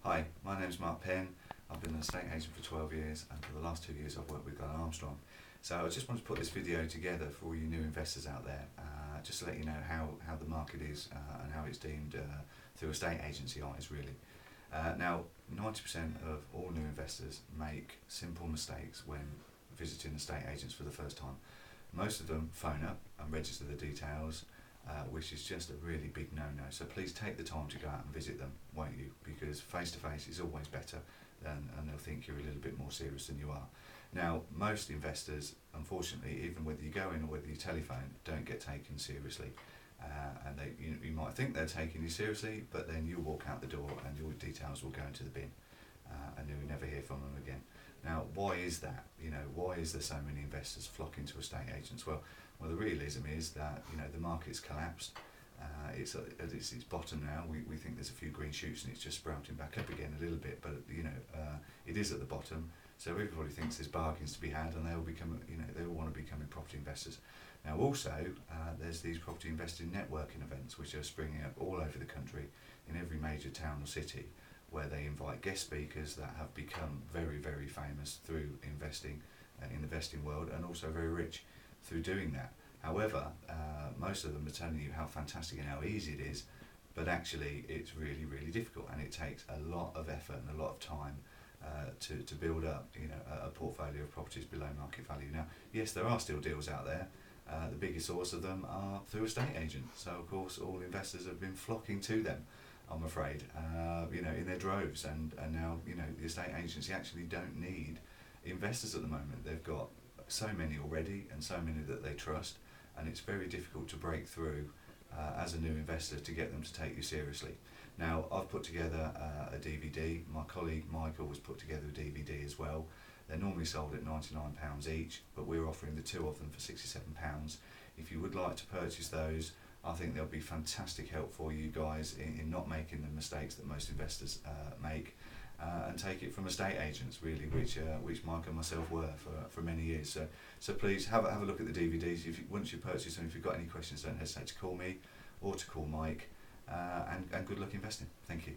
Hi, my name's Mark Penn. I've been an estate agent for 12 years, and for the last 2 years I've worked with Glenn Armstrong. So I just wanted to put this video together for all you new investors out there, just to let you know how the market is and how it's deemed through estate agency eyes, really. Now, 90% of all new investors make simple mistakes when visiting estate agents for the first time. Most of them phone up and register the details, which is just a really big no-no. So please take the time to go out and visit them, won't you? Because face-to-face is always better, and they'll think you're a little bit more serious than you are. Now, most investors, unfortunately, even whether you go in or whether you telephone, don't get taken seriously. And you might think they're taking you seriously, but then you walk out the door and your details will go into the bin, and you'll never hear from them again. Now, why is that? Why is there so many investors flocking to estate agents? Well, the realism is that the market's collapsed. It's at its bottom now. We think there's a few green shoots and it's just sprouting back up again a little bit, but it is at the bottom. So everybody thinks there's bargains to be had, and they all want to become property investors. Now, also, there's these property investing networking events which are springing up all over the country in every major town or city, where they invite guest speakers that have become very, very famous through investing in the investing world, and also very rich through doing that. However, most of them are telling you how fantastic and how easy it is, but actually it's really, really difficult, and it takes a lot of effort and a lot of time to build up a portfolio of properties below market value. Now, yes, there are still deals out there. The biggest source of them are through estate agents. So of course all investors have been flocking to them, I'm afraid, in their droves, and now the estate agency actually don't need investors at the moment. They've got so many already, and so many that they trust, and it's very difficult to break through as a new investor to get them to take you seriously. Now, I've put together a DVD. My colleague Michael has put together a DVD as well. They're normally sold at £99 each, but we're offering the two of them for £67. If you would like to purchase those, I think they'll be fantastic help for you guys in not making the mistakes that most investors make, and take it from estate agents, really, which Mike and myself were for many years. So please have a look at the DVDs. Once you purchase them, if you've got any questions, don't hesitate to call me or to call Mike, and good luck investing. Thank you.